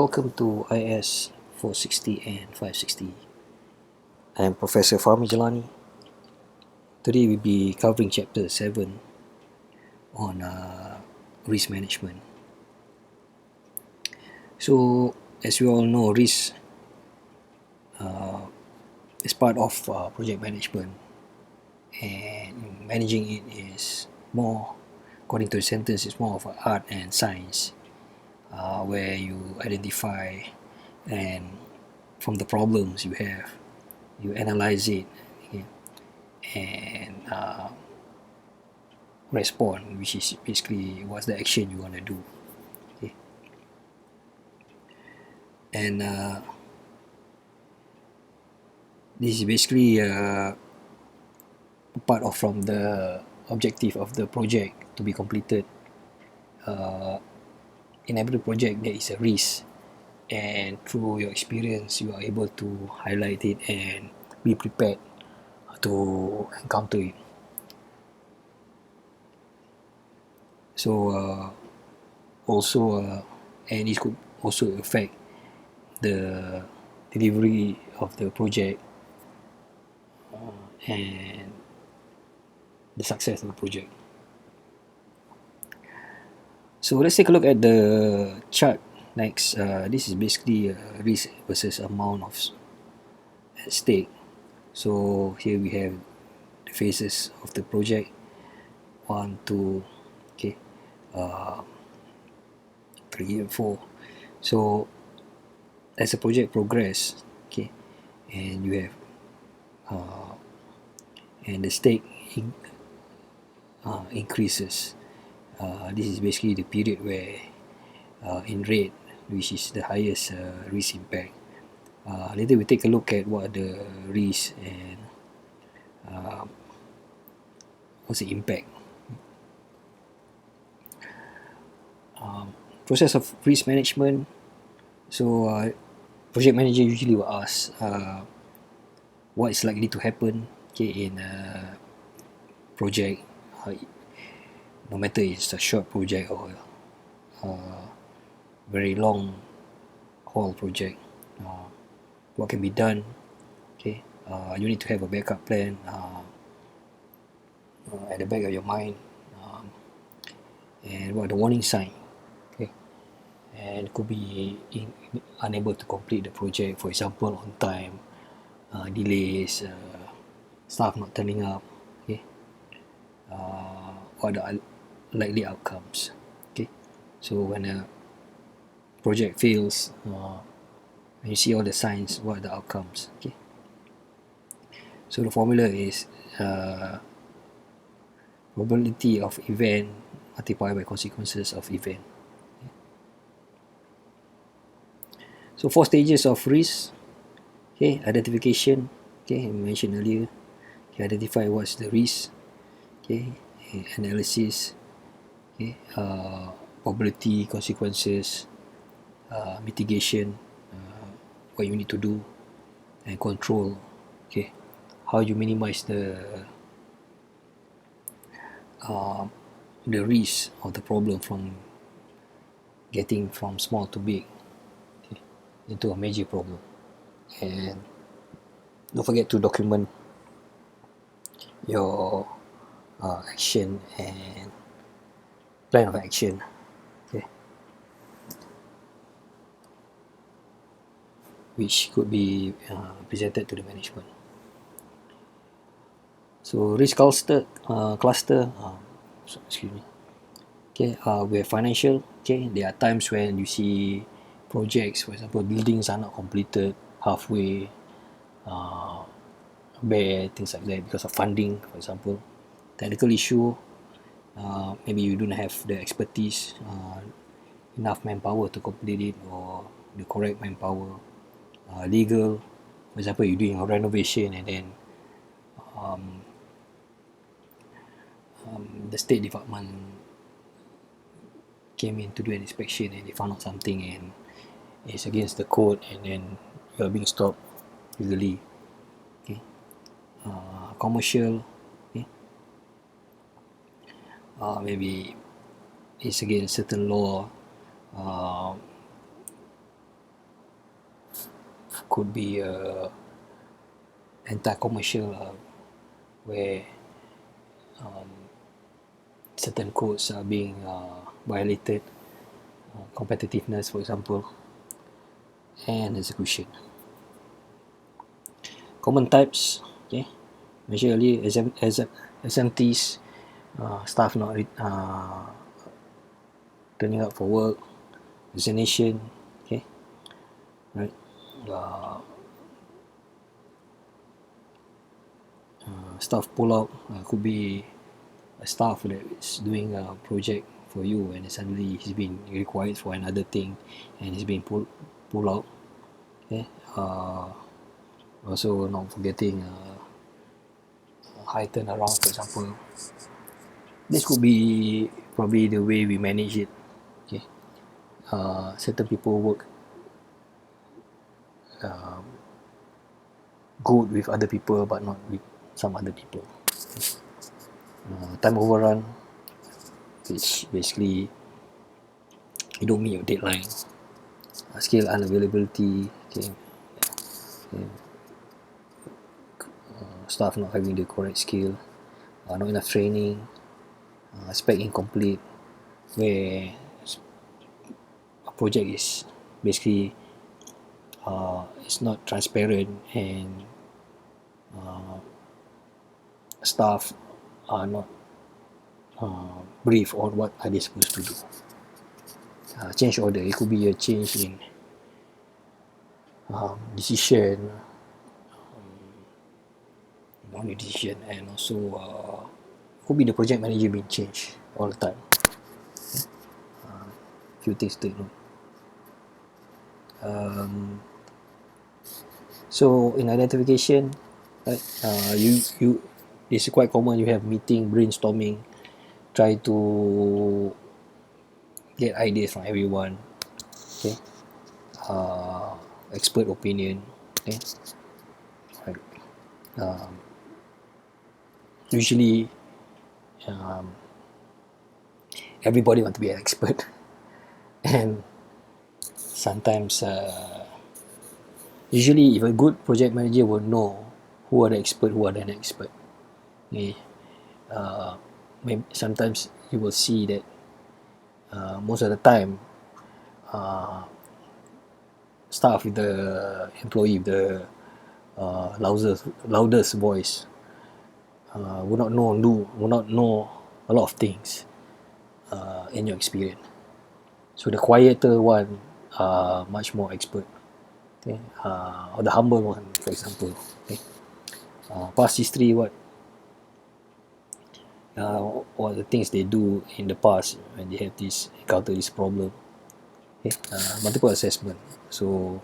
Welcome to IS460 and 560. I'm Professor Fahmi Jalani. Today we'll be covering chapter 7 on risk management. So, as we all know, risk is part of project management, and managing it is more, according to the sentence, is more of an art and science, where you identify and from the problems you have, you analyze it, okay, and respond, which is basically what's the action you want to do. Okay. And this is basically part of from the objective of the project to be completed. In every project there is a risk, and through your experience you are able to highlight it and be prepared to encounter it. So and it could also affect the delivery of the project and the success of the project. So let's take a look at the chart next. This is basically risk versus amount of at stake. So here we have the phases of the project, 1, 2, okay, 3 and 4. So as the project progress, okay, and you have and the stake increases. This is basically the period where in red, which is the highest risk impact. Later we take a look at what are the risks and what's the impact. Process of risk management. So project manager usually will ask what is likely to happen, okay, in a project, no matter it's a short project or very long haul project. What can be done, okay, you need to have a backup plan at the back of your mind, and what are the warning sign, okay, and could be unable to complete the project, for example on time, delays, staff not turning up, okay, what are the likely outcomes, okay. So when a project fails, when you see all the signs, what are the outcomes, okay. So the formula is probability of event multiplied by consequences of event. So 4 stages of risk. Okay, identification. Okay, I mentioned earlier. Okay, identify what's the risk. Okay, analysis. Okay, probability, consequences, mitigation, what you need to do, and control. Okay, how you minimize the risk of the problem from getting from small to big, okay, into a major problem. And don't forget to document your action and plan of action, okay, which could be presented to the management. So risk cluster, excuse me. Okay, we have financial. Okay, there are times when you see projects, for example, buildings are not completed halfway, bare, things like that, because of funding, for example. Technical issue, maybe you don't have the expertise, enough manpower to complete it, or the correct manpower. Legal, for example, you're doing a renovation and then the state department came in to do an inspection and they found out something and it's against the code, and then you are being stopped legally. Okay. Commercial, okay. Maybe it's against certain law, could be anti-commercial, where certain codes are being violated, competitiveness, for example, and execution. Common types, okay, mentioned earlier, SMTs, staff not turning up for work, resignation, okay, right, staff pull out, could be a staff that is doing a project for you and suddenly he's been required for another thing and he's been pull out, okay. Also not forgetting high turnaround, for example. This could be probably the way we manage it, okay. Certain people work good with other people but not with some other people. Time overrun, which basically you don't meet your deadline. Skill unavailability, okay. Staff not having the correct skill, not enough training, spec incomplete, where a project is basically it's not transparent and staff are not briefed on what are they supposed to do. Change order, it could be a change in decision, only decision, and also could be the project manager being changed all the time. Few things to note. So in identification, right, it's quite common. You have meeting, brainstorming, try to get ideas from everyone, okay. Expert opinion, okay. Right. Usually everybody want to be an expert and sometimes usually if a good project manager will know who are the expert, who are the non-expert, okay. Sometimes you will see that most of the time staff with the employee with the loudest voice will not know a lot of things in your experience. So the quieter one are much more expert, okay. Or the humble one, for example, okay. Past history, what the things they do in the past when they have encounter this problem, okay. Multiple assessment. So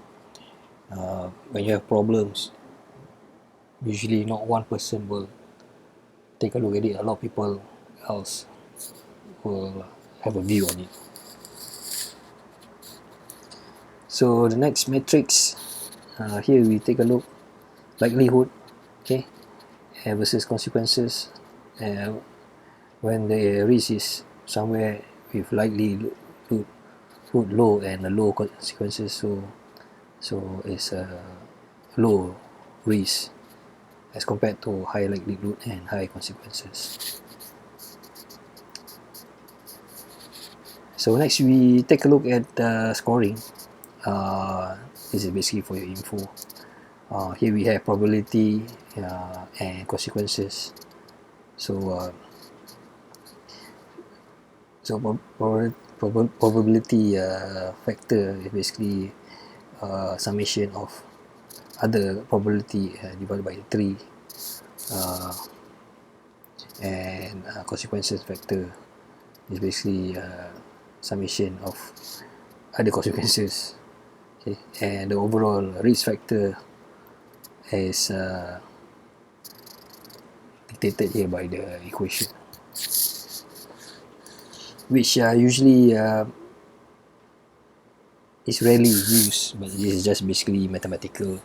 when you have problems, usually not one person will take a look at it. A lot of people else will have a view on it. So the next matrix, here we take a look, likelihood, okay, versus consequences. When the risk is somewhere with likelihood low and a low consequences, so it's a low risk as compared to high likelihood and high consequences. So next we take a look at scoring. This is basically for your info. Here we have probability and consequences. So probability factor is basically summation of other probability divided by 3, and consequences factor is basically summation of other consequences, okay. And the overall risk factor is dictated here by the equation, which usually is rarely used, but it is just basically mathematical.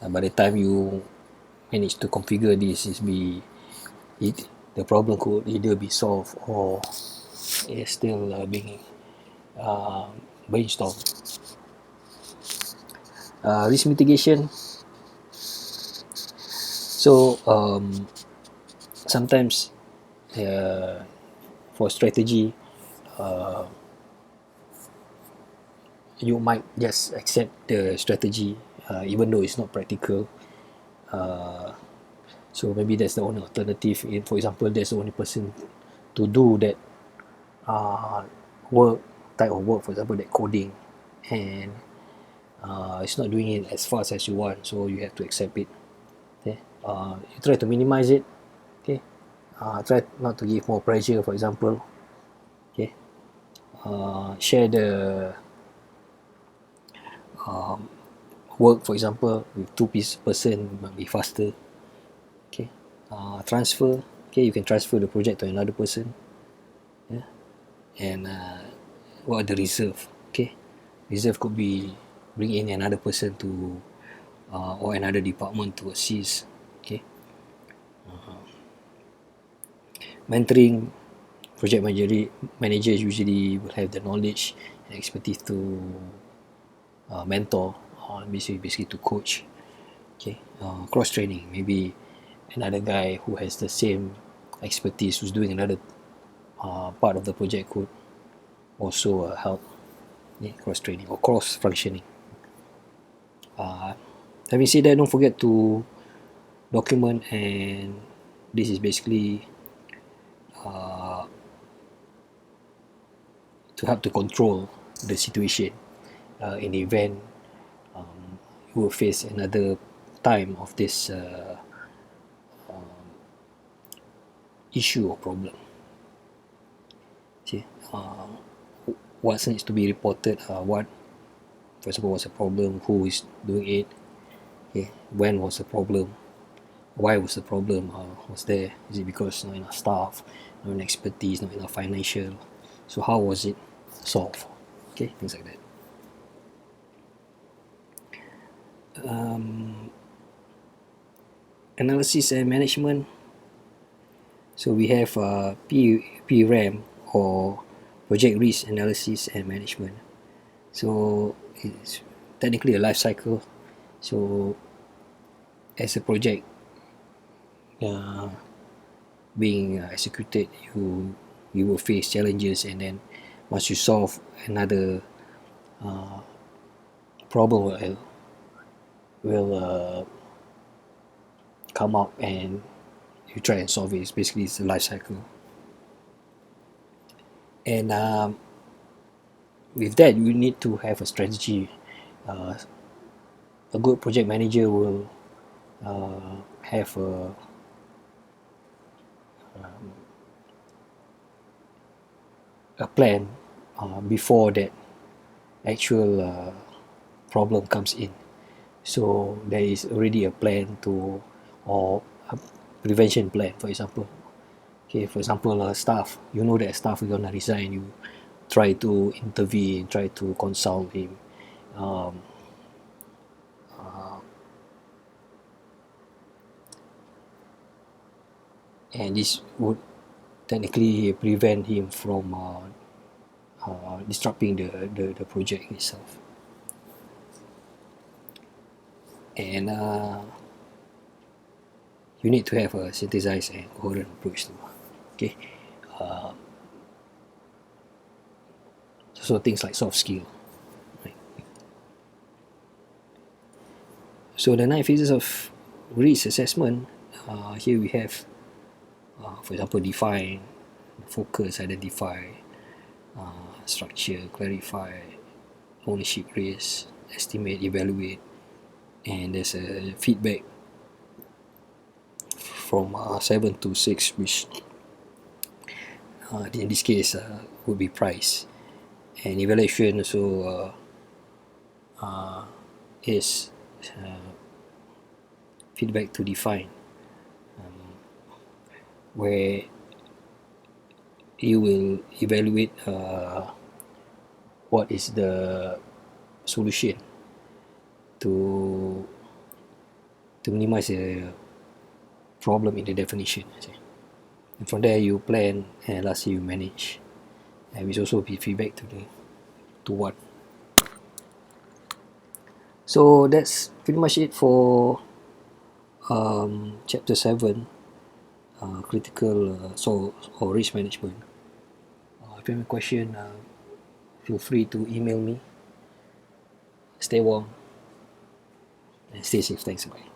By the time you manage to configure this, the problem could either be solved or is still being brainstormed. Risk mitigation. So sometimes for strategy, you might just accept the strategy even though it's not practical. So maybe that's the only alternative. For example, there's the only person to do that work type of work, for example, that coding, and it's not doing it as fast as you want, so you have to accept it. Okay, you try to minimize it. Okay, try not to give more pressure, for example. Okay, share the work, for example, with person might be faster. Okay, transfer. Okay, you can transfer the project to another person. Yeah, and what are the reserve? Okay, reserve could be bring in another person to or another department to assist. Okay, mentoring. Project managers usually will have the knowledge and expertise to mentor, or basically to coach. Okay, cross training. Maybe another guy who has the same expertise who's doing another part of the project could also help. Yeah, cross training or cross functioning. Having said that, don't forget to document, and this is basically to help to control the situation in the event you will face another time of this issue or problem. Okay, what needs to be reported, what, for example, was the problem, who is doing it, okay, when was the problem, why was the problem was there, is it because not enough staff, not enough expertise, not enough financial, so how was it solved, okay, things like that. Analysis and management. So we have PRAM, or project risk analysis and management. So it's technically a life cycle. So as a project being executed, you will face challenges, and then once you solve another problem will come up, and you try and solve it. It's basically it's a life cycle. And with that, you need to have a strategy. A good project manager will have a plan before that actual problem comes in. So there is already a plan to, or a prevention plan, for example. Okay, for example, staff, you know that staff is gonna resign, you try to intervene, try to consult him, and this would technically prevent him from disrupting the project itself. And you need to have a synthesized and coherent approach to, okay, so things like soft skill, right? So the 9 phases of risk assessment, here we have, for example, define, focus, identify, structure, clarify, ownership, risk, estimate, evaluate, and there's a feedback from 7 to 6, which in this case would be price. And evaluation also is feedback to define, where you will evaluate what is the solution to minimize the problem in the definition. And from there you plan, and lastly you manage, and which also be feedback to what. So that's pretty much it for chapter 7, critical or risk management. If you have a question, feel free to email me. Stay warm and stay safe. Thanks. Bye.